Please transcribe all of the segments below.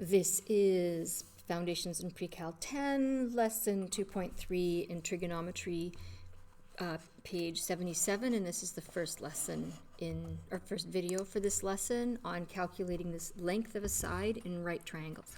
This is Foundations in Pre-Cal 10, Lesson 2.3 in Trigonometry, page 77, and this is the first lesson or first video for this lesson on calculating this length of a side in right triangles.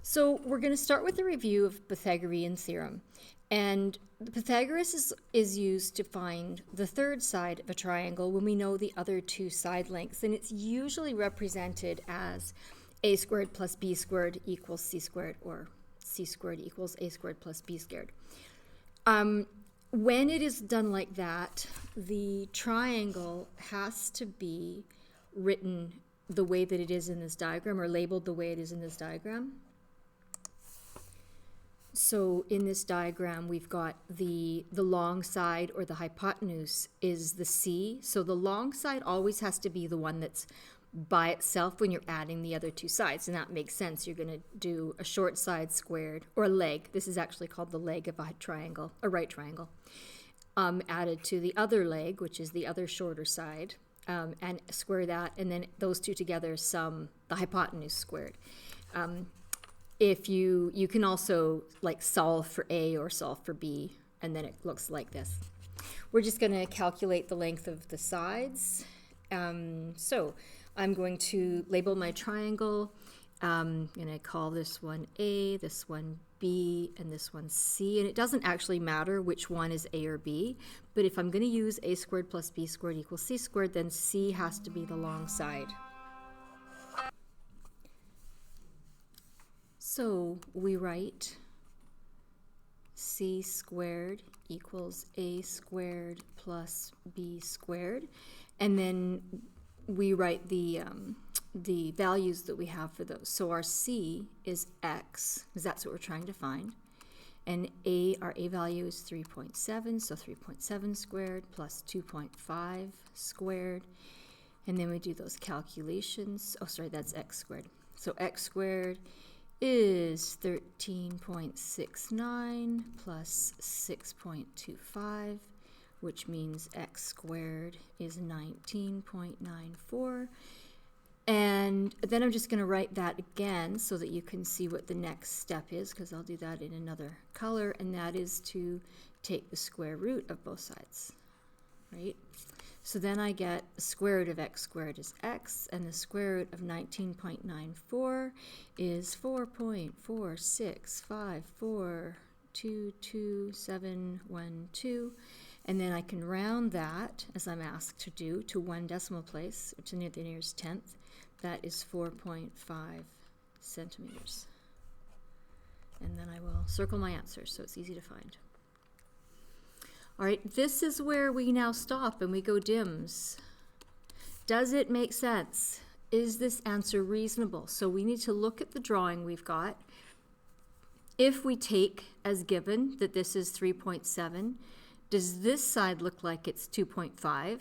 So we're going to start with a review of Pythagorean theorem. And the Pythagoras is used to find the third side of a triangle when we know the other two side lengths. And it's usually represented as a squared plus b squared equals c squared, or c squared equals a squared plus b squared. When it is done like that, the triangle has to be written the way that it is in this diagram, or labeled the way it is in this diagram. So in this diagram, we've got the long side, or the hypotenuse, is the c. So the long side always has to be the one that's by itself when you're adding the other two sides, and that makes sense. You're going to do a short side squared, or a leg. This is actually called the leg of a triangle, a right triangle, added to the other leg, which is the other shorter side, and square that, and then those two together sum the hypotenuse squared. If you can also like solve for A or solve for B, and then it looks like this. We're just going to calculate the length of the sides. So I'm going to label my triangle. I'm going to call this one A, this one B, and this one C. And it doesn't actually matter which one is A or B, but if I'm going to use a squared plus b squared equals c squared, then C has to be the long side. So we write c squared equals a squared plus b squared, and then we write the values that we have for those. So our c is x, because that's what we're trying to find, and our a value is 3.7, so 3.7 squared plus 2.5 squared, and then we do those calculations. Oh, sorry, that's x squared. So x squared is 13.69 plus 6.25, which means x squared is 19.94. And then I'm just going to write that again so that you can see what the next step is, because I'll do that in another color, and that is to take the square root of both sides, right? So then I get the square root of x squared is x, and the square root of 19.94 is 4.465422712. And then I can round that, as I'm asked to do, to one decimal place, to near the nearest tenth. That is 4.5 centimeters. And then I will circle my answer so it's easy to find. All right, this is where we now stop and we go DIMS. Does it make sense? Is this answer reasonable? So we need to look at the drawing we've got. If we take as given that this is 3.7, does this side look like it's 2.5?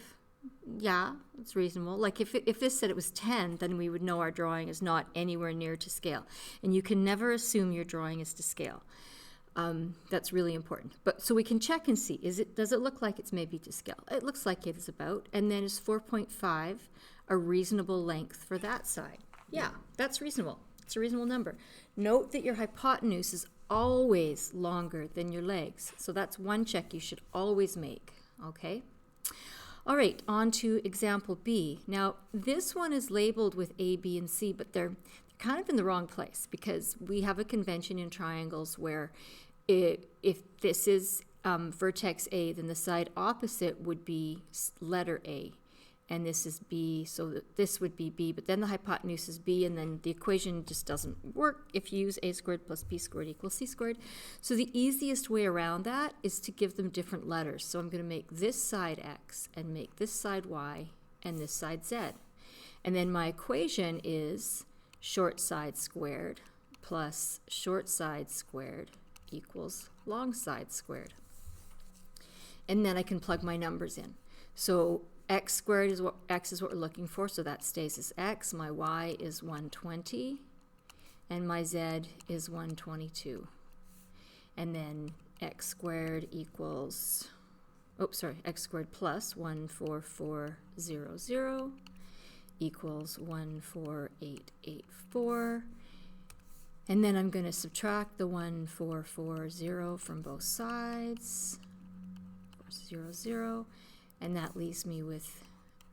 Yeah, it's reasonable. Like if this said it was 10, then we would know our drawing is not anywhere near to scale. And you can never assume your drawing is to scale. That's really important. But so we can check and see, does it look like it's maybe to scale? It looks like it is about. And then is 4.5 a reasonable length for that side? Yeah, that's reasonable. It's a reasonable number. Note that your hypotenuse is always longer than your legs. So that's one check you should always make, okay? All right, on to example B. Now, this one is labeled with A, B, and C, but they're kind of in the wrong place, because we have a convention in triangles where if this is vertex A, then the side opposite would be letter A, and this is B, so this would be B, but then the hypotenuse is B, and then the equation just doesn't work if you use a squared plus b squared equals c squared. So the easiest way around that is to give them different letters. So I'm going to make this side x, and make this side y, and this side z. And then my equation is short side squared plus short side squared equals long side squared. And then I can plug my numbers in. So x squared is what we're looking for, so that stays as x. My y is 120, and my z is 122. And then x squared equals, x squared plus 14400 equals 14884, And then I'm going to subtract the 1440 from both sides. 400, and that leaves me with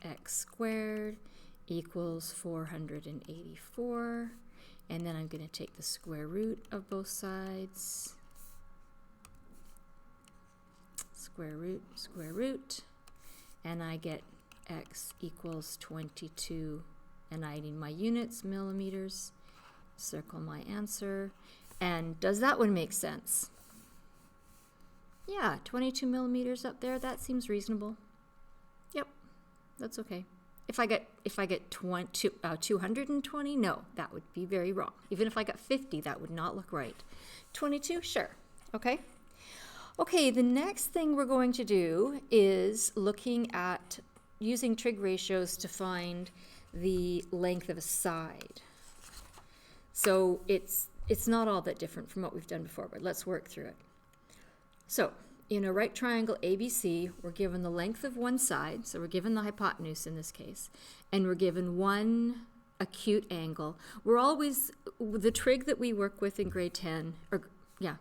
x squared equals 484. And then I'm going to take the square root of both sides. Square root, and I get x equals 22, and I need my units, millimeters. Circle my answer. And does that one make sense? Yeah, 22 millimeters up there, that seems reasonable. Yep, that's okay. If I get 220, no, that would be very wrong. Even if I got 50, that would not look right. 22, sure, okay. Okay, the next thing we're going to do is looking at using trig ratios to find the length of a side. So it's not all that different from what we've done before, but let's work through it. So in a right triangle ABC, we're given the length of one side, so we're given the hypotenuse in this case, and we're given one acute angle. We're always, the trig that we work with in grade 10,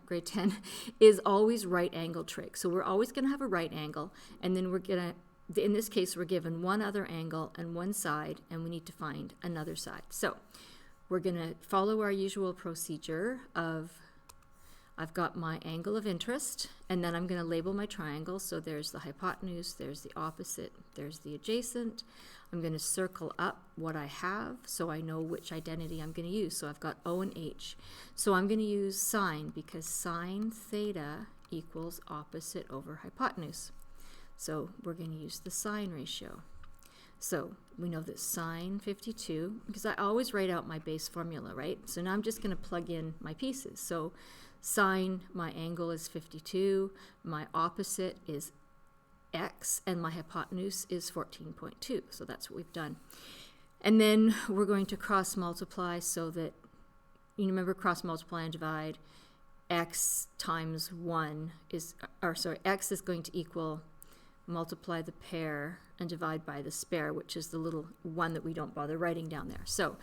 grade 10, is always right angle trig. So we're always going to have a right angle, and then we're going to, in this case, we're given one other angle and one side, and we need to find another side. So we're going to follow our usual procedure of, I've got my angle of interest, and then I'm going to label my triangle. So there's the hypotenuse, there's the opposite, there's the adjacent. I'm going to circle up what I have so I know which identity I'm going to use. So I've got O and H. So I'm going to use sine because sine theta equals opposite over hypotenuse. So we're going to use the sine ratio. So we know that sine 52, because I always write out my base formula, right? So now I'm just going to plug in my pieces. So sine, my angle is 52, my opposite is x, and my hypotenuse is 14.2. So that's what we've done. And then we're going to cross multiply so that, you remember cross multiply and divide, x times 1 is, x is going to equal multiply the pair and divide by the spare, which is the little one that we don't bother writing down there. So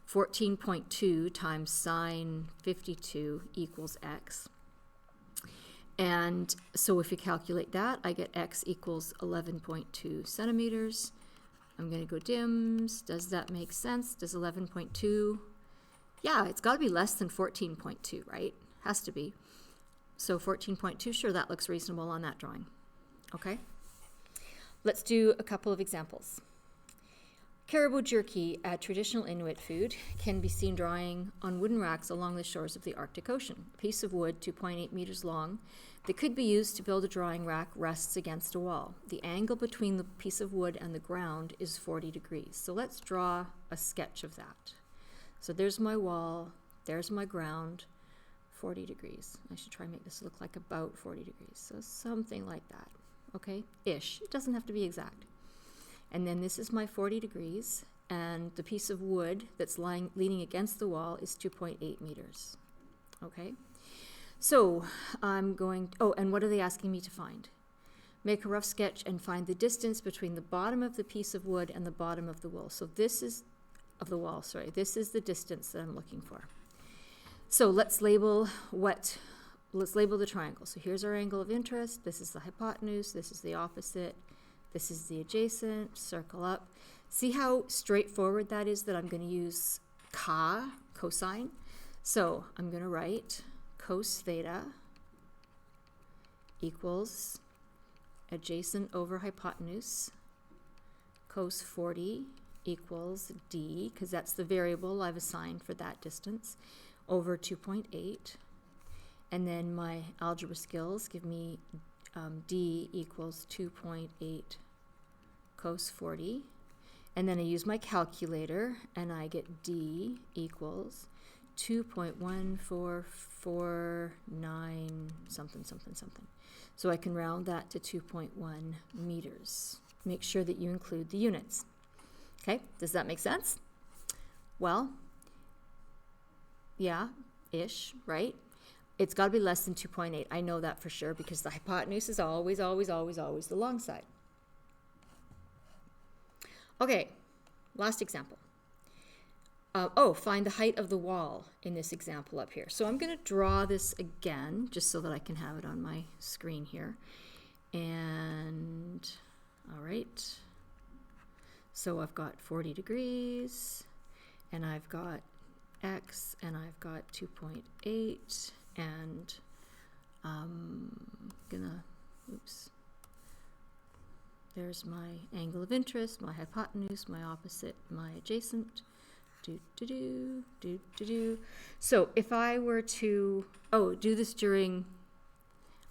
14.2 times sine 52 equals x. And so if you calculate that, I get x equals 11.2 centimeters. I'm going to go dims. Does that make sense? Does 11.2? Yeah, it's got to be less than 14.2, right? Has to be. So 14.2, sure, that looks reasonable on that drawing. Okay. Let's do a couple of examples. Caribou jerky, a traditional Inuit food, can be seen drying on wooden racks along the shores of the Arctic Ocean. A piece of wood 2.8 meters long that could be used to build a drying rack rests against a wall. The angle between the piece of wood and the ground is 40 degrees. So let's draw a sketch of that. So there's my wall, there's my ground, 40 degrees. I should try and make this look like about 40 degrees. So something like that, okay? Ish. It doesn't have to be exact. And then this is my 40 degrees, and the piece of wood that's leaning against the wall is 2.8 meters, okay? So I'm going, and what are they asking me to find? Make a rough sketch and find the distance between the bottom of the piece of wood and the bottom of the wall. So this is, of the wall, sorry, this is the distance that I'm looking for. So let's label the triangle. So here's our angle of interest, this is the hypotenuse, this is the opposite, this is the adjacent, circle up. See how straightforward that is, that I'm going to use cosine? So I'm going to write cos theta equals adjacent over hypotenuse, cos 40 equals d, because that's the variable I've assigned for that distance, over 2.8. And then my algebra skills give me d equals 2.8 cos 40, and then I use my calculator and I get d equals 2.1449 something. So I can round that to 2.1 meters. Make sure that you include the units. Okay, does that make sense? Well, yeah, ish, right? It's got to be less than 2.8. I know that for sure because the hypotenuse is always the long side. Okay, last example. find the height of the wall in this example up here. So I'm going to draw this again, just so that I can have it on my screen here. And, all right. So I've got 40 degrees, and I've got X, and I've got 2.8, and I'm gonna, oops. There's my angle of interest, my hypotenuse, my opposite, my adjacent. So if I were to, do this during,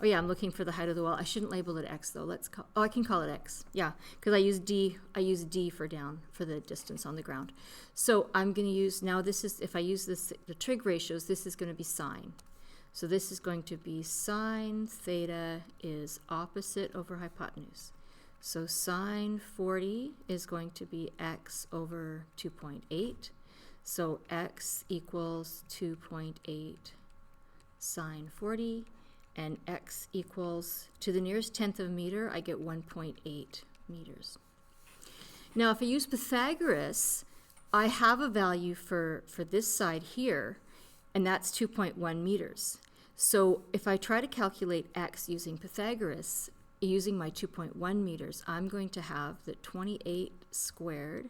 I'm looking for the height of the wall. I shouldn't label it X though. I can call it X. Yeah, because I use D for down, for the distance on the ground. So I'm going to use, now this is, if I use this, the trig ratios, this is going to be sine. So this is going to be sine theta is opposite over hypotenuse. So sine 40 is going to be X over 2.8. So X equals 2.8 sine 40, and X equals, to the nearest tenth of a meter, I get 1.8 meters. Now, if I use Pythagoras, I have a value for this side here, and that's 2.1 meters. So if I try to calculate X using Pythagoras, using my 2.1 meters, I'm going to have that 28 squared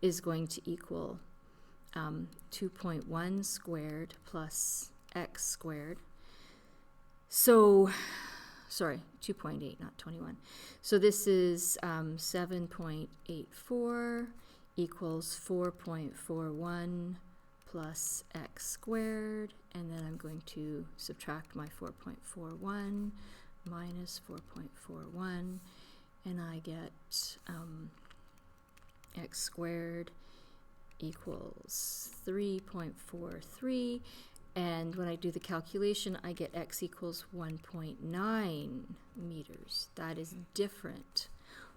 is going to equal 2.1 squared plus X squared. So, sorry, 2.8, not 21. So this is 7.84 equals 4.41 plus X squared, and then I'm going to subtract my 4.41 minus 4.41, and I get X squared equals 3.43, and when I do the calculation, I get X equals 1.9 meters. That is different.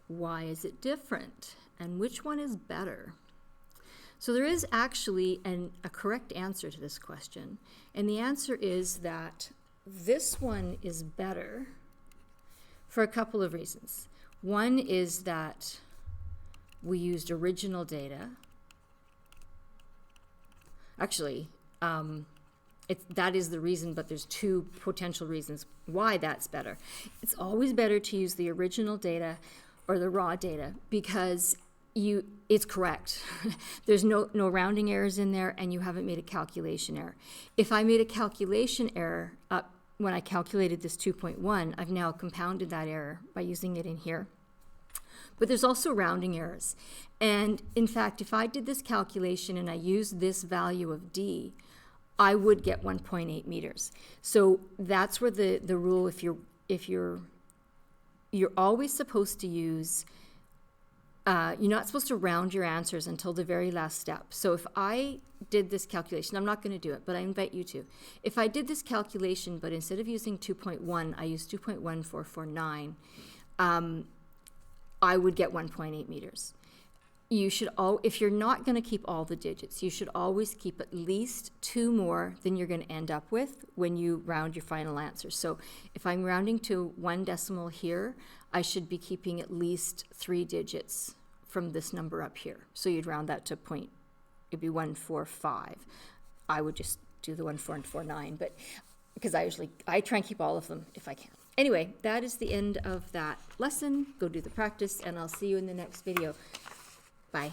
Why is it different? And which one is better? So there is actually a correct answer to this question, and the answer is that this one is better for a couple of reasons. One is that we used original data. Actually, that is the reason, but there's two potential reasons why that's better. It's always better to use the original data or the raw data because it's correct. There's no rounding errors in there, and you haven't made a calculation error. If I made a calculation error when I calculated this 2.1, I've now compounded that error by using it in here. But there's also rounding errors. And in fact, if I did this calculation and I used this value of D, I would get 1.8 meters. So that's where the rule, if you're always supposed to use, you're not supposed to round your answers until the very last step. So if I did this calculation, I'm not going to do it, but I invite you to. If I did this calculation, but instead of using 2.1, I used 2.1449, I would get 1.8 meters. You should if you're not going to keep all the digits, you should always keep at least two more than you're going to end up with when you round your final answer. So if I'm rounding to one decimal here, I should be keeping at least 3 digits from this number up here. So you'd round that to it'd be 145. I would just do the 1449, but because I try and keep all of them if I can. Anyway, that is the end of that lesson. Go do the practice, and I'll see you in the next video. Bye.